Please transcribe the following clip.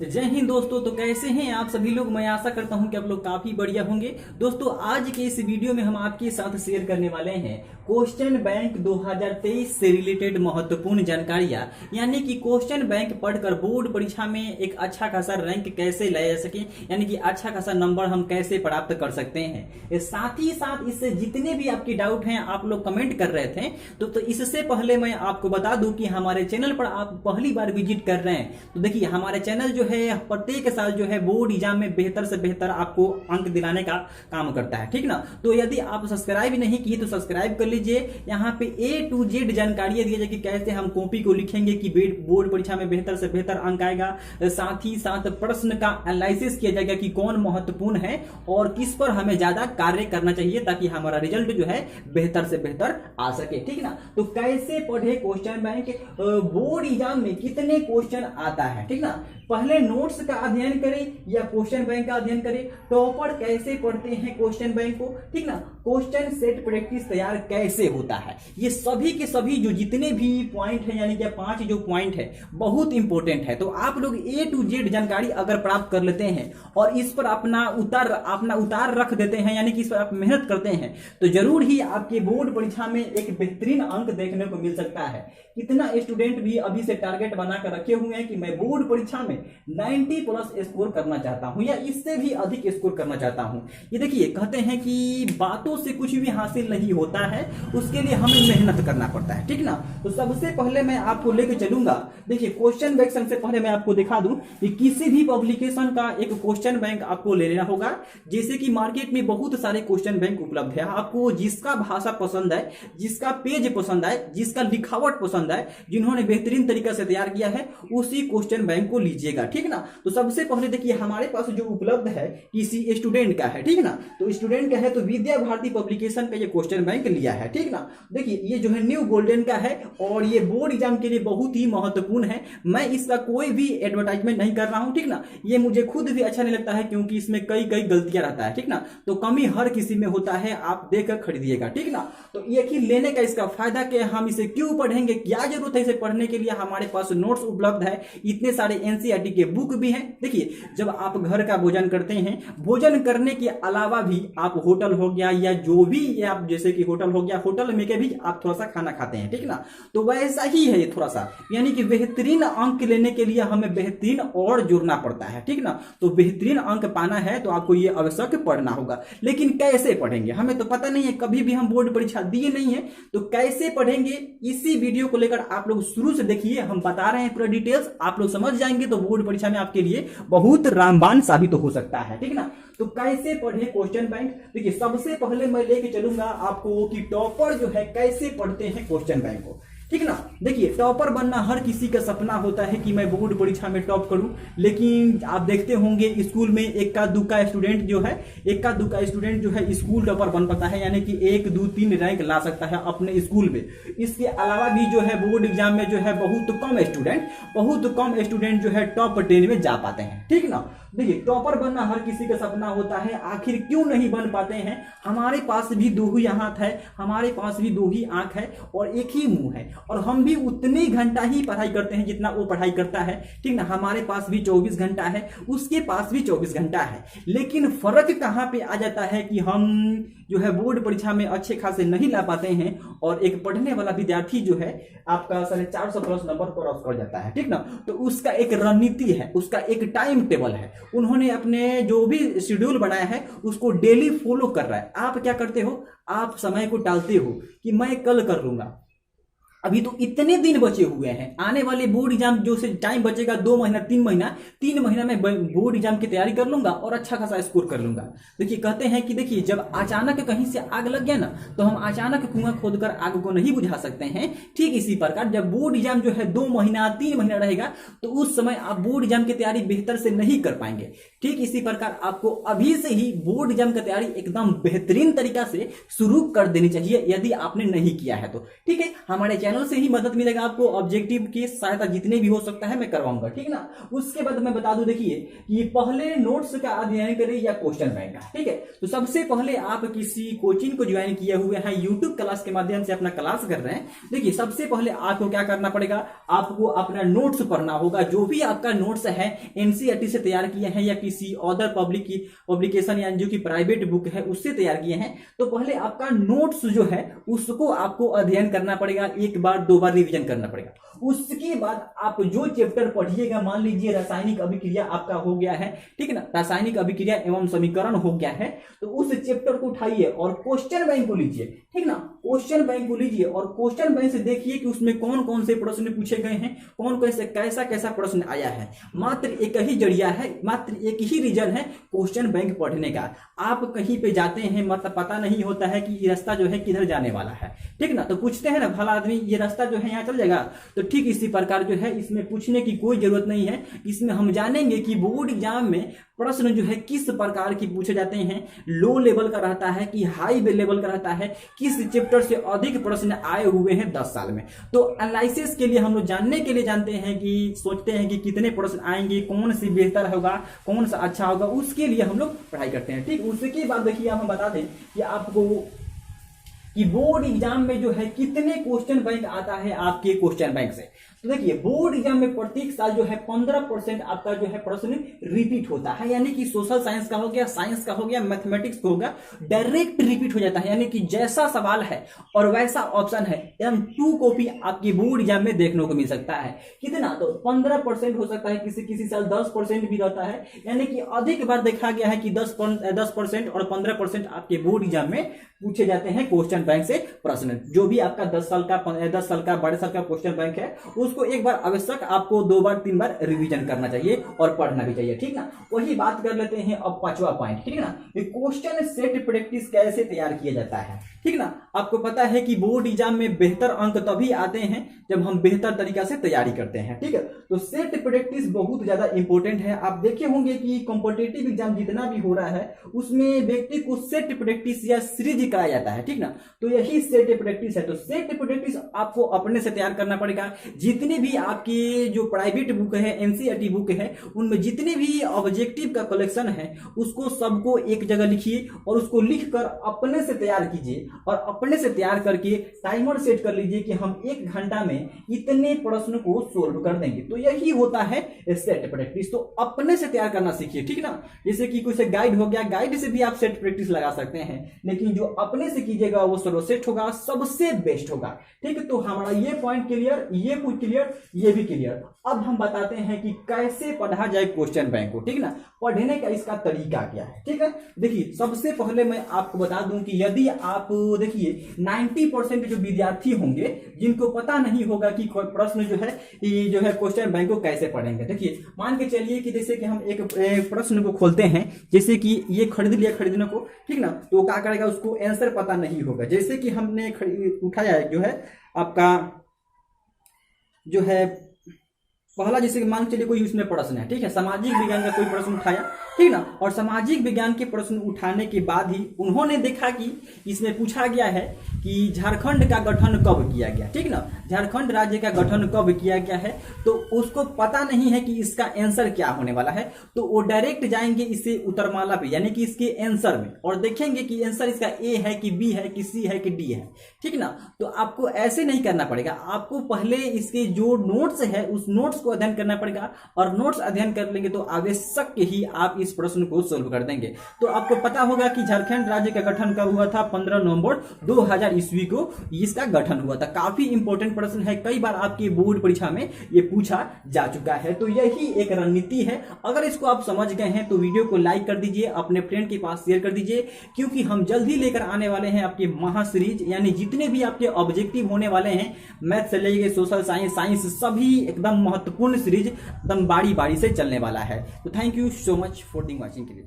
जय हिंद दोस्तों। तो कैसे हैं आप सभी लोग। मैं आशा करता हूं कि आप लोग काफी बढ़िया होंगे। दोस्तों आज के इस वीडियो में हम आपके साथ शेयर करने वाले हैं क्वेश्चन बैंक 2023 से रिलेटेड महत्वपूर्ण जानकारियां, यानी कि क्वेश्चन बैंक पढ़कर बोर्ड परीक्षा में एक अच्छा खासा रैंक कैसे लाया जा सके, यानी कि अच्छा खासा नंबर हम कैसे प्राप्त कर सकते हैं। साथ ही साथ इससे जितने भी आपके डाउट हैं आप लोग कमेंट कर रहे थे, तो इससे पहले मैं आपको बता दूं कि हमारे चैनल पर आप पहली बार विजिट कर रहे हैं तो देखिए हमारे चैनल जो है प्रत्येक साल जो है बोर्ड एग्जाम में बेहतर से बेहतर आपको अंक दिलाने का काम करता है, ठीक ना। तो यदि आप सब्सक्राइब नहीं किए तो सब्सक्राइब कर लीजिए। यहाँ पे A to Z जानकारियां दी जाएगी, कैसे हम कॉपी को लिखेंगे कि बोर्ड परीक्षा में बेहतर से बेहतर अंक आएगा। साथ ही साथ प्रश्न का एनालिसिस किया जाएगा कि कौन महत्वपूर्ण है और किस पर हमें ज्यादा कार्य करना चाहिए ताकि हमारा रिजल्ट जो है बेहतर से बेहतर आ सके, ठीक ना। तो कैसे पढ़े क्वेश्चन बैंक, बोर्ड एग्जाम में कितने क्वेश्चन आता है, ठीक ना। पहले नोट्स का अध्ययन करें या क्वेश्चन बैंक का अध्ययन करें। टॉपर कैसे पढ़ते हैं क्वेश्चन बैंक को, ठीक ना। क्वेश्चन सेट प्रैक्टिस तैयार कैसे होता है, ये सभी के सभी जो जितने भी पॉइंट है, यानी कि 5 जो पॉइंट है बहुत इंपॉर्टेंट है। तो आप लोग A to Z जानकारी अगर प्राप्त कर लेते हैं और इस पर अपना उतार रख देते हैं, यानी कि इस पर आप मेहनत करते हैं, तो जरूर ही आपके बोर्ड परीक्षा में एक बेहतरीन अंक देखने को मिल सकता है। कितना स्टूडेंट भी अभी से टारगेट बनाकर रखे हुए हैं कि मैं बोर्ड परीक्षा में 90 प्लस स्कोर करना चाहता हूं या इससे भी अधिक स्कोर करना चाहता हूं। ये देखिए कहते हैं कि बातों से कुछ भी हासिल नहीं होता है, उसके लिए हमें मेहनत करना पड़ता है, ठीक ना। तो सबसे पहले मैं आपको लेके चलूंगा, देखिए क्वेश्चन बैंक सबसे पहले मैं आपको दिखा दूं कि किसी भी पब्लिकेशन का एक क्वेश्चन बैंक आपको ले लेना होगा। जैसे कि मार्केट में बहुत सारे क्वेश्चन बैंक उपलब्ध है, आपको जिसका भाषा पसंद है, जिसका पेज पसंद है, जिसका लिखावट पसंद है, जिन्होंने बेहतरीन तरीका से तैयार किया है, उसी क्वेश्चन बैंक को लीजिएगा, ठीक ना। तो सबसे पहले देखिए हमारे पास जो उपलब्ध है किसी स्टूडेंट का है, ठीक ना। तो स्टूडेंट का है तो विद्या भारती पब्लिकेशन का ये क्वेश्चन बैंक लिया है, ठीक ना। देखिए ये जो है न्यू गोल्डन का है और ये बोर्ड एग्जाम के लिए बहुत ही महत्वपूर्ण है। मैं इसका कोई भी एडवर्टाइजमेंट नहीं कर रहा हूं, ठीक ना। ये मुझे खुद भी अच्छा नहीं लगता है क्योंकि इसमें कई गलतियां रहता है, ठीक ना। तो कमी हर किसी में होता है, आप देखकर खरीदिएगा, ठीक ना। तो एक ही लेने का इसका फायदा कि हम इसे क्यों पढ़ेंगे, क्या जरूरत है इसे पढ़ने के लिए। हमारे पास नोट्स उपलब्ध है, इतने सारे एनसीईआरटी के बुक भी हैं। देखिए जब आप घर का भोजन करते हैं, भोजन करने के अलावा भी आप होटल हो गया या जो भी आप जैसे कि होटल हो गया, होटल में के भी आप थोड़ा सा खाना खाते हैं, ठीक ना। तो वैसा ही है ये थोड़ा सा, यानी कि बेहतरीन अंक लेने के लिए हमें बेहतरीन और जुड़ना पड़ता है, ठीक ना। तो बेहतरीन अंक पाना है तो आपको ये अवश्य पढ़ना होगा। लेकिन कैसे पढ़ेंगे हमें तो पता नहीं है, कभी भी हम बोर्ड परीक्षा दिए नहीं है, तो कैसे पढ़ेंगे इसी वीडियो को लेकर आप लोग शुरू से देखिए। हम बता रहे हैं पूरा डिटेल्स, आप लोग समझ जाएंगे तो बोर्ड परीक्षा में आपके लिए बहुत रामबाण साबित हो सकता है, ठीक ना। तो कैसे पढ़े क्वेश्चन बैंक, देखिए सबसे पहले मैं लेके चलूंगा आपको कि टॉपर जो है कैसे पढ़ते हैं क्वेश्चन बैंक को, ठीक ना। देखिए टॉपर बनना हर किसी का सपना होता है कि मैं बोर्ड परीक्षा में टॉप करूं, लेकिन आप देखते होंगे स्कूल में इक्का दुक्का स्टूडेंट जो है स्कूल टॉपर बन पाता है, यानी कि 1 2 3 रैंक ला सकता है अपने स्कूल में। इसके अलावा भी जो है बोर्ड एग्जाम में जो है बहुत कम स्टूडेंट जो है टॉप 10 में जा पाते हैं, ठीक ना। देखिए टॉपर बनना हर किसी का सपना होता है, आखिर क्यों नहीं बन पाते हैं। हमारे पास भी 2 ही हाथ है, हमारे पास भी 2 ही आंख है और एक ही मुंह है, और हम भी उतने घंटा ही पढ़ाई करते हैं जितना वो पढ़ाई करता है, ठीक ना। हमारे पास भी 24 घंटा है, उसके पास भी 24 घंटा है, लेकिन फर्क कहां पे आ जाता है कि हम जो है बोर्ड परीक्षा में अच्छे खासे नहीं ला पाते हैं और एक पढ़ने वाला विद्यार्थी जो है आपका 450 प्लस नंबर क्रॉस कर जाता है, ठीक ना। तो उसका एक रणनीति है, उसका एक टाइम टेबल है, उन्होंने अपने जो भी शेड्यूल बनाया है उसको डेली फॉलो कर रहा है। आप क्या करते हो, आप समय को टालते हो कि मैं कल कर लूंगा। अभी तो इतने दिन बचे हुए हैं, आने वाले बोर्ड एग्जाम जो से टाइम बचेगा 2 महीना 3 महीना में बोर्ड एग्जाम की तैयारी कर लूंगा और अच्छा खासा स्कोर कर लूंगा। देखिए कहते हैं कि देखिए जब अचानक कहीं से आग लग गया ना, तो हम अचानक कुआं खोदकर आग को नहीं बुझा सकते हैं। ठीक इसी प्रकार जब बोर्ड एग्जाम जो है 2 महीना 3 महीना रहेगा तो उस समय आप बोर्ड एग्जाम की तैयारी बेहतर से नहीं कर पाएंगे। ठीक इसी प्रकार आपको अभी से ही बोर्ड एग्जाम की तैयारी एकदम बेहतरीन तरीका से शुरू कर देनी चाहिए यदि आपने नहीं किया है तो, ठीक है। हमारे चैनल से ही मदद मिलेगा आपको, ऑब्जेक्टिव की सहायता जितने भी हो सकता है मैं करवाऊंगा, ठीक ना। उसके बाद मैं बता दूं, देखिए कि पहले नोट्स का अध्ययन करें या क्वेश्चन बैंक का, ठीक है। तो सबसे पहले आप किसी कोचिंग को ज्वाइन किए हुए हैं, यूट्यूब क्लास के माध्यम से अपना क्लास कर रहे हैं, देखिए सबसे पहले आपको क्या करना पड़ेगा, आपको अपना नोट्स पढ़ना होगा। जो भी आपका नोट्स है एनसीईआरटी से तैयार किए हैं या किसी अदर पब्लिक की पब्लिकेशन या जो कि प्राइवेट बुक है उससे तैयार किए हैं, तो पहले आपका नोट्स जो है उसको आपको अध्ययन करना पड़ेगा, एक बार दो बार रिवीजन करना पड़ेगा। उसके बाद आप जो चैप्टर पढ़िएगा, मान लीजिए रासायनिक अभिक्रिया आपका हो गया है, ठीक ना, रासायनिक अभिक्रिया एवं समीकरण हो गया है, तो उस चैप्टर को उठाइए और क्वेश्चन बैंक को लीजिए, ठीक ना। क्वेश्चन बैंक को लीजिए और क्वेश्चन बैंक से देखिए कि उसमें कौन कौन से प्रश्न पूछे गए हैं, कौन कैसे कैसा कैसा प्रश्न आया है। मात्र एक ही जरिया है, मात्र एक ही रीजन है क्वेश्चन बैंक पढ़ने का। आप कहीं पे जाते हैं, मतलब पता नहीं होता है कि ये रास्ता जो है किधर जाने वाला है, ठीक ना, तो पूछते हैं ना भला आदमी ये रास्ता जो है यहाँ चल जाएगा, तो ठीक इसी प्रकार जो है इसमें पूछने की कोई जरूरत नहीं है। इसमें हम जानेंगे कि बोर्ड एग्जाम में प्रश्न जो है किस प्रकार की पूछे जाते हैं, लो लेवल का रहता है कि हाई लेवल का रहता है, किस चैप्टर से अधिक प्रश्न आए हुए हैं 10 साल में। तो एनालिसिस के लिए हम लोग जानने के लिए जानते हैं कि सोचते हैं कि कितने प्रश्न आएंगे, कौन सी बेहतर होगा, कौन सा अच्छा होगा, उसके लिए हम लोग पढ़ाई करते हैं, ठीक। उसके बाद देखिए हम बता दें कि आपको कि बोर्ड एग्जाम में जो है कितने क्वेश्चन बैंक आता है आपके क्वेश्चन बैंक से। तो देखिए बोर्ड एग्जाम में प्रत्येक साल जो है 15% आपका जो है प्रश्न रिपीट होता है, यानी कि सोशल साइंस का हो गया, साइंस का हो गया, मैथमेटिक्स का होगा, डायरेक्ट रिपीट हो जाता है, यानी कि जैसा सवाल है और वैसा ऑप्शन है, एम 2 कॉपी आपकी बोर्ड एग्जाम में देखने को मिल सकता है। कितना, तो 15% हो सकता है, किसी किसी साल 10% भी रहता है, यानी कि अधिक बार देखा गया है कि 10% और 15% आपके बोर्ड एग्जाम में पूछे जाते हैं क्वेश्चन बैंक से प्रश्न। जो भी आपका 10 साल का 12 साल का क्वेश्चन बैंक है उसको एक बार आवश्यक आपको 2 बार 3 बार रिवीजन करना चाहिए और पढ़ना भी चाहिए, ठीक ना। वही बात कर लेते हैं अब 5वां पॉइंट, ठीक है ना, क्वेश्चन सेट प्रैक्टिस कैसे तैयार किया जाता है, ठीक ना। आपको पता है कि बोर्ड एग्जाम में बेहतर अंक तभी आते हैं जब हम बेहतर तरीका से तैयारी करते हैं, ठीक है। तो सेट प्रैक्टिस बहुत ज्यादा इंपॉर्टेंट है। आप देखे होंगे कि कॉम्पिटिटिव एग्जाम जितना भी हो रहा है उसमें व्यक्ति को सेट प्रैक्टिस या सीरीज कराया जाता है, ठीक ना। तो यही सेट प्रैक्टिस है। तो सेट प्रैक्टिस आपको अपने से तैयार करना पड़ेगा। जितने भी आपके जो प्राइवेट बुक है, एनसीईआरटी बुक है, उनमें जितने भी ऑब्जेक्टिव का कलेक्शन है उसको सबको एक जगह लिखिए और उसको लिखकर अपने से तैयार कीजिए और अपने से तैयार करके टाइमर सेट कर लीजिए कि हम 1 घंटा में इतने प्रश्न को सोल्व कर देंगे। तो यही होता है सेट प्रैक्टिस। तो अपने से तैयार करना सीखिए, ठीक ना। जैसे कि कोई से गाइड हो गया, गाइड से भी आप सेट प्रैक्टिस लगा सकते हैं, लेकिन जो अपने से कीजिएगा वो सर्वश्रेष्ठ होगा, सबसे बेस्ट होगा, ठीक है। तो हमारा ये पॉइंट क्लियर, ये कुछ क्लियर, ये भी क्लियर। अब हम बताते हैं कि कैसे पढ़ा जाए क्वेश्चन बैंक को, ठीक ना। पढ़ने का इसका तरीका क्या है, ठीक है। देखिए सबसे पहले मैं आपको बता दूं कि यदि आप देखिए 90% जो विद्यार्थी होंगे जिनको पता नहीं होगा कि प्रश्न जो है ये जो है क्वेश्चन बैंक को कैसे पढ़ेंगे। देखिए मान के चलिए कि जैसे कि हम एक प्रश्न को खोलते हैं, जैसे कि ये खरीद लिया खरीदने को, ठीक ना, तो क्या करेगा, उसको आंसर पता नहीं होगा। जैसे कि हमने उठाया है जो है आपका जो है पहला, जैसे कि मान चलिए कोई उसमें प्रश्न है, ठीक है, सामाजिक विज्ञान का कोई प्रश्न उठाया, ठीक ना, और सामाजिक विज्ञान के प्रश्न उठाने के बाद ही उन्होंने देखा कि इसमें पूछा गया है कि झारखंड का गठन कब किया गया, ठीक ना, झारखंड राज्य का गठन कब किया गया है। तो उसको पता नहीं है कि इसका आंसर क्या होने वाला है, तो वो डायरेक्ट जाएंगे इसे उत्तरमाला पे, यानी कि इसके आंसर में, और देखेंगे कि आंसर इसका ए है कि बी है कि सी है कि डी है, ठीक ना। तो आपको ऐसे नहीं करना पड़ेगा, आपको पहले इसके जो नोट्स है उस नोट्स को अध्ययन करना पड़ेगा, और नोट्स अध्ययन कर लेंगे तो आवश्यक ही आप इस प्रश्न को सोल्व कर देंगे। तो आपको पता होगा कि झारखंड राज्य का गठन कब हुआ था, 15 नवंबर 2000 ईस्वी को इसका गठन हुआ था। काफी इंपॉर्टेंट प्रश्न है, कई बार आपकी बोर्ड परीक्षा में ये पूछा जा चुका है। तो यही एक रणनीति है। अगर इसको आप समझ गए हैं तो वीडियो को लाइक कर दीजिए, अपने फ्रेंड के पास शेयर कर दीजिए, क्योंकि हम जल्द ही लेकर आने वाले हैं आपके महा सीरीज, यानी जितने भी आपके ऑब्जेक्टिव होने वाले हैं, मैथ से लेके सोशल साइंस, सभी एकदम महत्वपूर्ण सीरीज एकदम बारी बारी से चलने वाला है। तो thank you so much for the watching के लिए।